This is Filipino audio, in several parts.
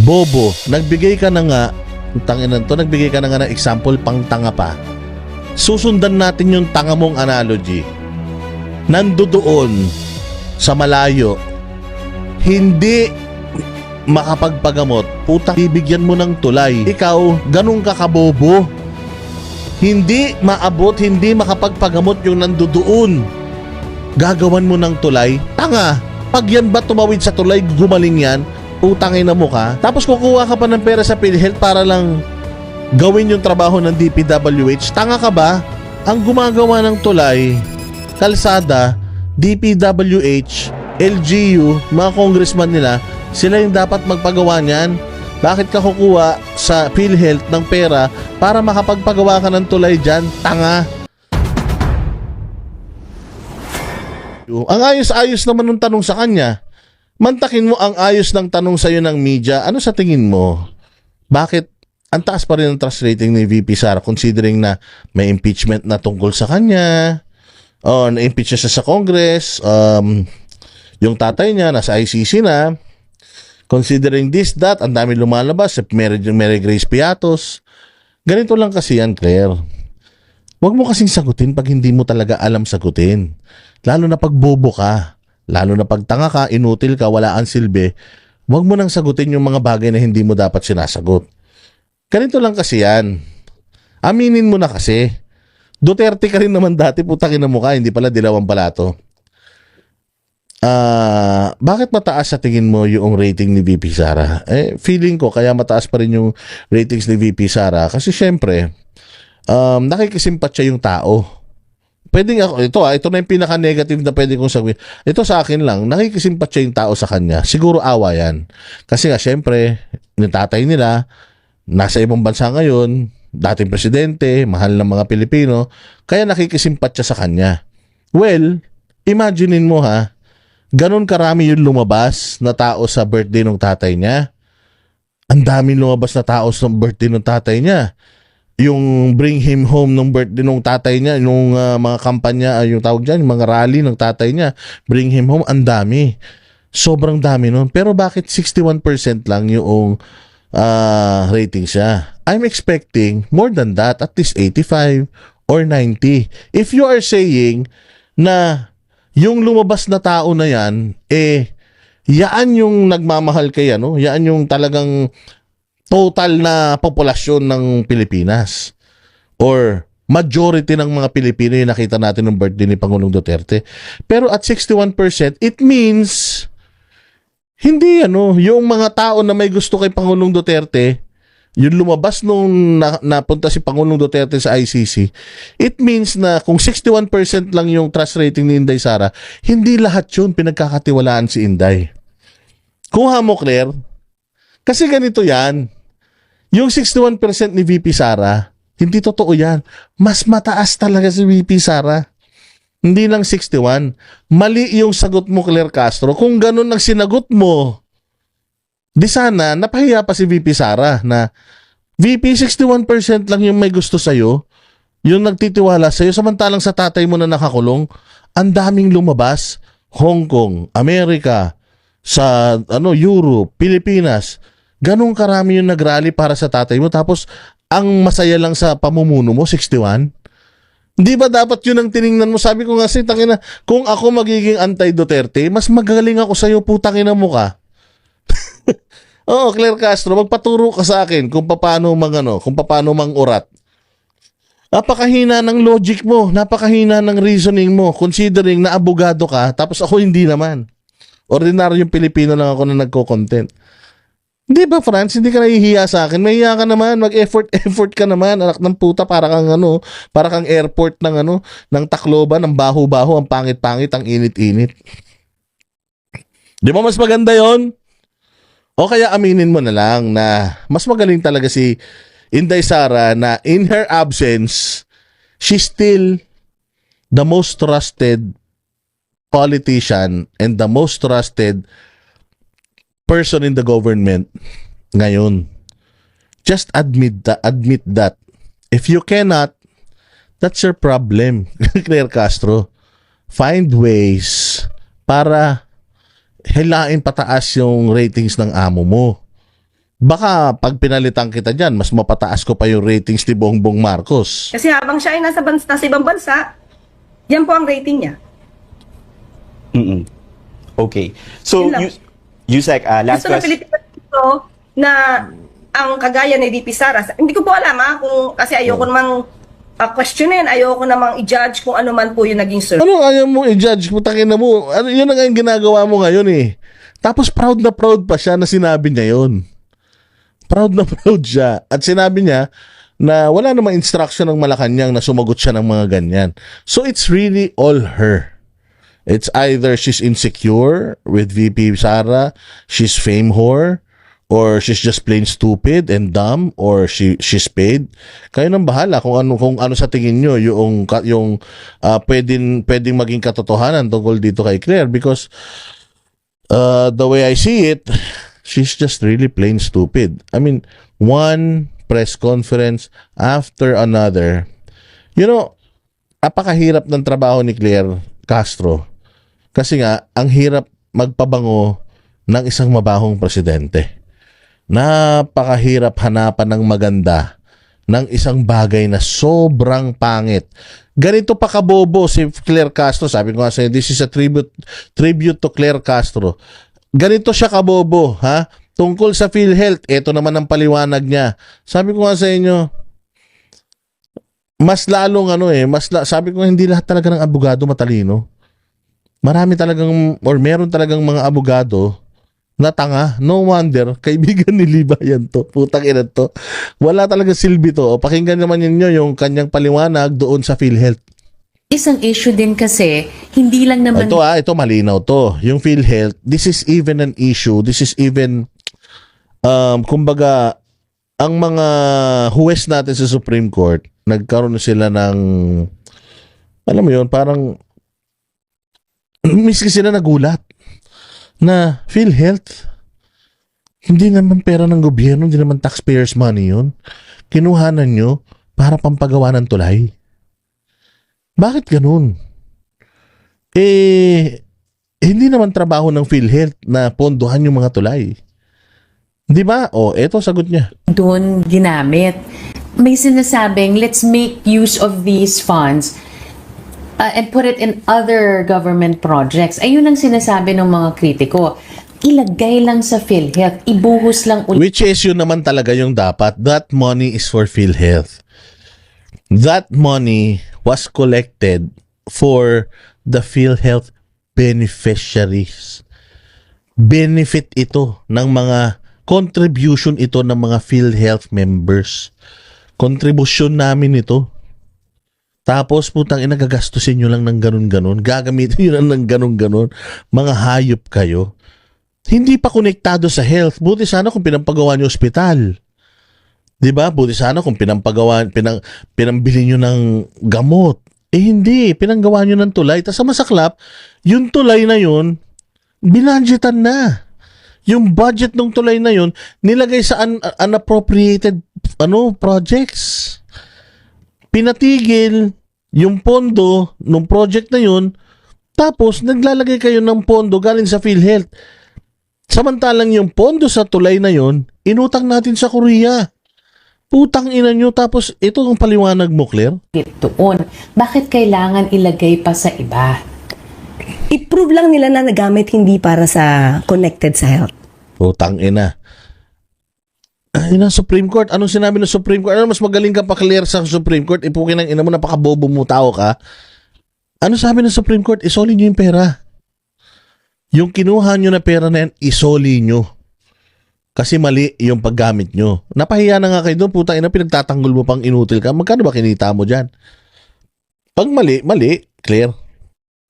Bobo, nagbigay ka na nga, tanginan to, nagbigay ka na nga ng example pang tanga pa. Susundan natin yung tanga mong analogy. Nandoon sa malayo, hindi makapagpagamot, putang bibigyan mo ng tulay. Ikaw, ganun ka kabobo. Hindi maabot, hindi makapagpagamot yung nandoon. Gagawan mo ng tulay? Tanga! Pag yan ba tumawid sa tulay, gumaling yan, utangin na mo ka. Tapos kukuha ka pa ng pera sa PhilHealth para lang gawin yung trabaho ng DPWH. Tanga ka ba? Ang gumagawa ng tulay, kalsada, DPWH, LGU, mga congressman nila, sila yung dapat magpagawa niyan. Bakit ka kukuha sa PhilHealth ng pera para makapagpagawa ka ng tulay dyan? Tanga! Ang ayos-ayos naman ng tanong sa kanya. Mantakin mo ang ayos ng tanong sa'yo ng media. Ano sa tingin mo? Bakit ang taas pa rin ang trust rating ni VP Sara considering na may impeachment na tungkol sa kanya? Na-impeach siya sa Congress. Yung tatay niya nasa ICC na. Considering this, that, ang dami lumalabas. Mary Grace Piatos. Ganito lang kasi yan, Claire. Huwag mo kasing sagutin pag hindi mo talaga alam sagutin. Lalo na pag bobo ka. Lalo na pag tanga ka, inutil ka, wala ang silbi. Huwag mo nang sagutin yung mga bagay na hindi mo dapat sinasagot. Ganito lang kasi yan. Aminin mo na kasi. Duterte ka rin naman dati, putakin na mukha, hindi pala dilawang palato. Bakit mataas sa tingin mo yung rating ni VP Sara? Feeling ko kaya mataas pa rin yung ratings ni VP Sara kasi syempre nakikisimpatya yung tao. Pwedeng ako, ito na yung pinaka-negative na pwede kong sabihin. Ito sa akin lang, nakikisimpatya yung tao sa kanya. Siguro awa yan. Kasi nga syempre, yung tatay nila nasa ibang bansa ngayon, dating presidente, mahal ng mga Pilipino, kaya nakikisimpatya sa kanya. Well, imaginein mo ha, ganon karami yung lumabas na tao sa birthday ng tatay niya. Ang daming lumabas na tao sa birthday ng tatay niya. Yung bring him home ng birthday ng tatay niya, yung mga kampanya, yung tawag dyan, yung mga rally ng tatay niya, bring him home, ang dami. Sobrang dami nun. Pero bakit 61% lang yung rating siya? I'm expecting more than that, at least 85 or 90. If you are saying na yung lumabas na tao na yan, yaan yung nagmamahal kay ano, yaan yung talagang total na populasyon ng Pilipinas. Or majority ng mga Pilipino yung nakita natin ng birthday ni Pangulong Duterte. Pero at 61%, it means hindi yung mga tao na may gusto kay Pangulong Duterte, yung lumabas nung napunta si Pangulong Duterte sa ICC, it means na kung 61% lang yung trust rating ni Inday Sara, hindi lahat yun pinagkakatiwalaan si Inday. Kuha mo, Claire. Kasi ganito yan. Yung 61% ni VP Sara, hindi totoo yan. Mas mataas talaga si VP Sara. Hindi lang 61. Mali yung sagot mo, Claire Castro. Kung ganun ang sinagot mo, di sana, napahiya pa si VP Sara na VP 61% lang yung may gusto sa'yo, yung nagtitiwala sa'yo, samantalang sa tatay mo na nakakulong, ang daming lumabas, Hong Kong, Amerika, sa Europe, Pilipinas, ganun karami yung nagrally para sa tatay mo, tapos ang masaya lang sa pamumuno mo, 61? Hindi ba dapat yun ang tiningnan mo? Sabi ko nga si tangina, kung ako magiging anti-Duterte, mas magaling ako sa'yo, putangina mo ka. Oo, Claire Castro, magpaturo ka sa akin kung paano mang-urat. Napakahina ng logic mo, napakahina ng reasoning mo, considering na abogado ka, tapos ako hindi naman. Ordinaryong Pilipino lang ako na nagko-content. Hindi ba, Franz? Hindi ka nahihiya sa akin. Mahiya ka naman, mag-effort ka naman, anak ng puta, para kang airport ng Tacloban, ng baho-baho, ang pangit-pangit, ang init-init. Di ba mas maganda yon? O kaya aminin mo na lang na mas magaling talaga si Inday Sara na in her absence, she's still the most trusted politician and the most trusted person in the government ngayon. Just admit that. If you cannot, that's your problem, Claire Castro. Find ways para hilain pataas yung ratings ng amo mo. baka pag pinalitan kita dyan, mas mapataas ko pa yung ratings ni Bongbong Marcos. Kasi habang siya ay nasa ibang bansa, yan po ang rating niya. Okay. So, Yun lang. Yusek, last Gusto na question. Pilipinas dito na ang kagaya ni VP Sara, hindi ko po alam kung kasi ayoko namang questionin, ayoko namang i-judge kung ano man po yung naging survey. Ano ayaw mo i-judge? Putangin na mo. Ano, yun na nga yung ginagawa mo ngayon eh. Tapos proud na proud pa siya na sinabi niya yun. Proud na proud siya. At sinabi niya na wala namang instruction ng Malacanang na sumagot siya ng mga ganyan. So it's really all her. It's either she's insecure with VP Sara, she's fame whore, or she's just plain stupid and dumb, or she's paid. Kayo nang bahala kung ano sa tingin nyo yung pwedeng maging katotohanan tungkol dito kay Claire, because the way I see it, she's just really plain stupid. I mean, one press conference after another. You know, apakahirap ng trabaho ni Claire Castro. Kasi nga, ang hirap magpabango ng isang mabahong presidente. Napakahirap hanapan ng maganda ng isang bagay na sobrang pangit. Ganito pa kabobo si Claire Castro. Sabi ko nga sa'yo, this is a tribute to Claire Castro. Ganito siya kabobo, ha? Tungkol sa PhilHealth, ito naman ang paliwanag niya. Sabi ko nga sa inyo, mas lalong sabi ko nga, hindi lahat talaga ng abogado matalino. Marami talagang, or meron talagang mga abogado na tanga. No wonder, kaibigan ni Libayan to. Putang ina to. Wala talaga silbi to. O, pakinggan naman ninyo yung kanyang paliwanag doon sa PhilHealth. Isang issue din kasi, hindi lang naman... Ito malinaw to. Yung PhilHealth, this is even an issue. This is even, kumbaga, ang mga huwes natin sa Supreme Court, nagkaroon sila ng, alam mo yun, parang, miski sila nagulat na PhilHealth, hindi naman pera ng gobyerno, hindi naman taxpayers money yun. Kinuhanan nyo para pampagawa ng tulay. Bakit ganun? Hindi naman trabaho ng PhilHealth na pondohan yung mga tulay. Di ba? Eto sagot niya. doon ginamit. May sinasabing, let's make use of these funds and put it in other government projects. Ayun ang sinasabi ng mga kritiko. Ilagay lang sa PhilHealth, ibuhos lang ulit. Which is yun naman talaga yung dapat. That money is for PhilHealth. That money was collected for the PhilHealth beneficiaries. Benefit ito ng mga contribution ito ng mga PhilHealth members. Contribution namin ito. Tapos putang ina, gagastusin nyo lang ng ganun-ganun. Gagamitin nyo lang ng ganun-ganun. Mga hayop kayo. Hindi pa konektado sa health. Buti sana kung pinampagawa nyo ospital. Diba? Buti sana kung pinambili nyo ng gamot. Hindi. Pinanggawa nyo ng tulay. Tapos sa masaklap, yung tulay na yun, binadgetan na. Yung budget ng tulay na yun, nilagay sa unappropriated projects. Pinatigil yung pondo ng project na yun, tapos naglalagay kayo ng pondo galing sa PhilHealth. Samantalang yung pondo sa tulay na yun, inutang natin sa Korea. Putang ina nyo, tapos ito ang paliwanag mo, Claire? doon. Bakit kailangan ilagay pa sa iba? I-prove lang nila na nagamit hindi para sa connected sa health. Putang ina. Ay, na Supreme Court. Anong sinabi ng Supreme Court? Ano mas magaling ka pa, Claire, sa Supreme Court? Ipukin ng ina mo, napakabobo mo tao ka. Ano sabi ng Supreme Court? Isoli nyo yung pera. Yung kinuha nyo na pera na yan, isoli nyo. Kasi mali yung paggamit nyo. Napahiya na nga kayo doon. Putang ina, pinagtatanggol mo pang inutil ka. Magkano ba kinita mo dyan? Pag mali, Claire.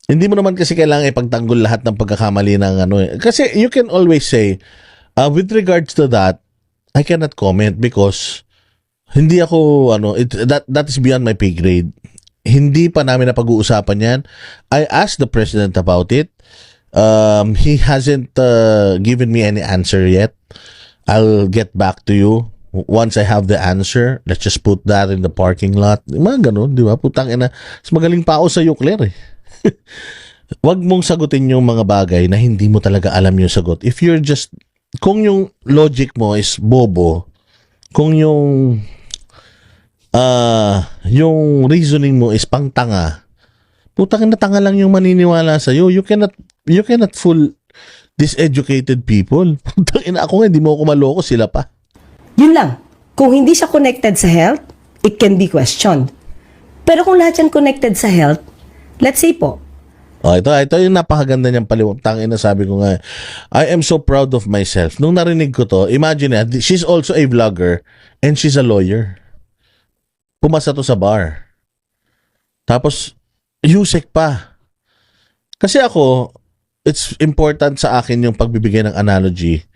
Hindi mo naman kasi kailangan ipagtanggol lahat ng pagkakamali ng Kasi you can always say, with regards to that, I cannot comment because hindi ako, that is beyond my pay grade. Hindi pa namin napag-uusapan yan. I asked the president about it. He hasn't given me any answer yet. I'll get back to you once I have the answer. Let's just put that in the parking lot. Mga ganun, di ba? Putang ina. Mas magaling pa ako sa iyo, Claire eh. Wag mong sagutin yung mga bagay na hindi mo talaga alam yung sagot. If you're just kung yung logic mo is bobo, kung yung reasoning mo is pangtanga, putang na tanga lang yung maniniwala sa you cannot fool diseducated people. Putang ina, ako nga hindi mo ako maloko, sila pa. Yun lang. Kung hindi siya connected sa health, it can be questioned. Pero kung lahat yan connected sa health, let's say po, Ito yung napakaganda niyang paliwag. Ina, sabi ko nga, I am so proud of myself. Nung narinig ko to, imagine she's also a vlogger and she's a lawyer. Pumasa to sa bar. Tapos, USEC pa. Kasi ako, it's important sa akin yung pagbibigay ng analogy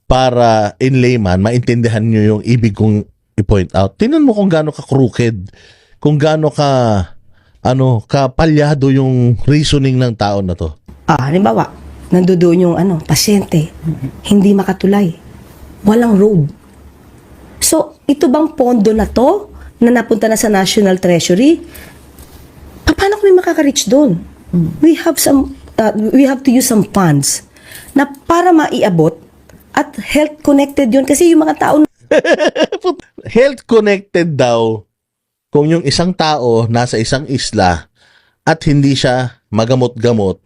para in layman, maintindihan nyo yung ibig kong i-point out. Tingnan mo kung gaano ka crooked, kung gaano ka kapalyado yung reasoning ng tao na to. halimbawa, nandoon yung pasyente, hindi makatulay. Walang robe. So, ito bang pondo na to na napunta na sa National Treasury? Paano kami makaka-reach doon? We have to use some funds na para maiabot at health connected yun kasi yung mga tao Health connected daw kung yung isang tao nasa isang isla at hindi siya magamot-gamot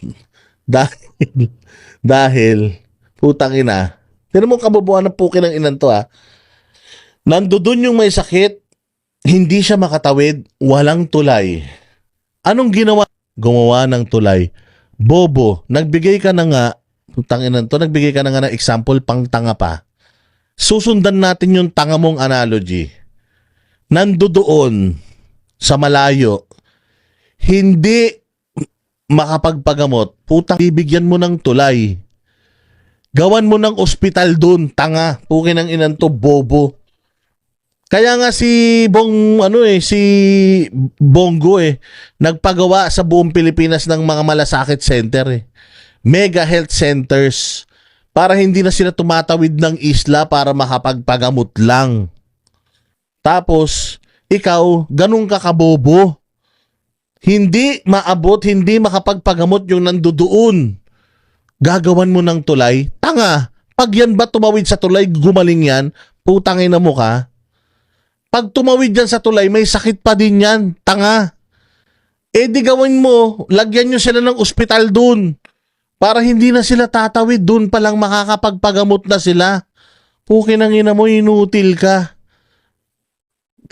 dahil putang ina. Tignan mo kabobohan ng puki ng inan to Nandudun yung may sakit, hindi siya makatawid, walang tulay. Anong ginawa? Gumawa ng tulay. Bobo, nagbigay ka na nga, putang ina to, nagbigay ka na nga ng example pang tanga pa. Susundan natin yung tanga mong analogy. Nandoon sa malayo, hindi makapagpagamot, putang bibigyan mo ng tulay. Gawan mo ng ospital doon, tanga, puki ng inan to, bobo. Kaya nga si Bongo nagpagawa sa buong Pilipinas ng mga malasakit center Mega health centers para hindi na sila tumatawid ng isla para makapagpagamot lang. Tapos, ikaw, ganun ka kabobo. Hindi maabot, hindi makapagpagamot yung nandoon. Gagawan mo ng tulay? Tanga! Pag yan ba tumawid sa tulay, gumaling yan, putangin na mo ka. Pag tumawid yan sa tulay, may sakit pa din yan. Tanga. Di gawin mo, lagyan nyo sila ng ospital dun. Para hindi na sila tatawid, dun pa lang makakapagpagamot na sila. Pukin ang ina mo, inutil ka.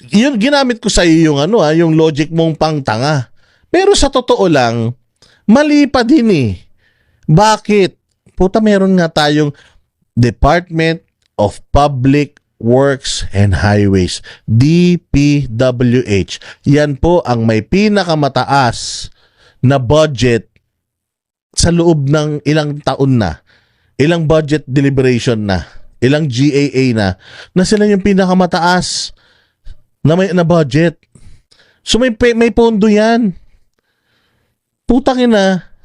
Yun, ginamit ko sa iyo yung yung logic mong pangtanga. Pero sa totoo lang, mali pa din Bakit? Puta, meron nga tayong Department of Public Works and Highways, DPWH. Yan po ang may pinakamataas na budget sa loob ng ilang taon na, ilang budget deliberation na, ilang GAA na sila yung pinakamataas na budget. So may pondo yan. Putang ina,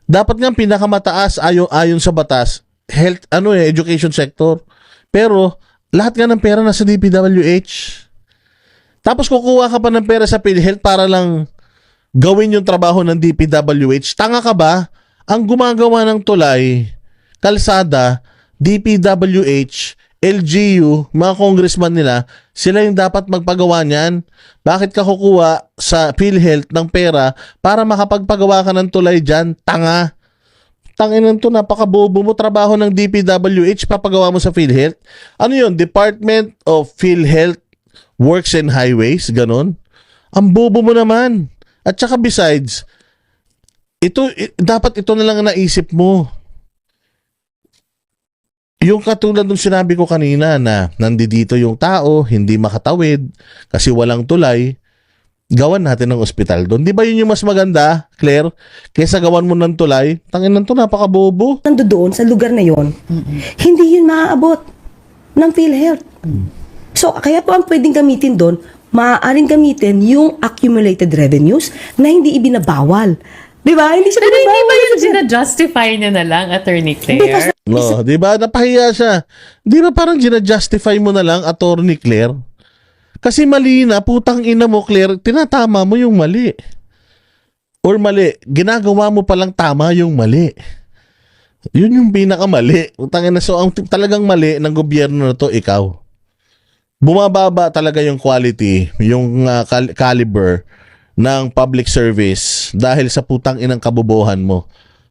dapat nga pinakamataas ayon sa batas, health, education sector. Pero lahat nga ng pera nasa DPWH. Tapos kukuha ka pa ng pera sa PhilHealth para lang gawin yung trabaho ng DPWH. Tanga ka ba? Ang gumagawa ng tulay, kalsada, DPWH, LGU, mga congressman nila, sila yung dapat magpagawa niyan. Bakit ka kukuha sa PhilHealth ng pera para makapagpagawa ka ng tulay dyan? Tanga. Tanginan to, napakabobo mo, trabaho ng DPWH, papagawa mo sa PhilHealth. Ano yun? Department of PhilHealth Works and Highways, ganon. Ang bobo mo naman. At saka besides, dapat ito na lang naisip mo. Yung katulad ng sinabi ko kanina na nandito yung tao, hindi makatawid kasi walang tulay, gawan natin ng ospital doon. Di ba yun yung mas maganda, Claire? Kaysa gawan mo ng tulay, tanginan to, napakabobo. nandoon sa lugar na yon, hindi yun maaabot ng PhilHealth. So, kaya po ang pwedeng gamitin doon, maaaring gamitin yung accumulated revenues na hindi ibinabawal. Di ba? Hindi siya Pero hindi ba binabawal. yung sinadjustify niya na lang, Attorney Claire? No, di ba? Napahiya siya. Di ba parang ginajustify mo na lang, Attorney Claire? Kasi mali na, putang ina mo, Claire, tinatama mo yung mali. Or mali, ginagawa mo palang tama yung mali. Yun yung pinakamali. Utangin na, so ang talagang mali ng gobyerno na to, ikaw. Bumababa talaga yung quality, yung caliber ng public service dahil sa putang inang kabobohan mo.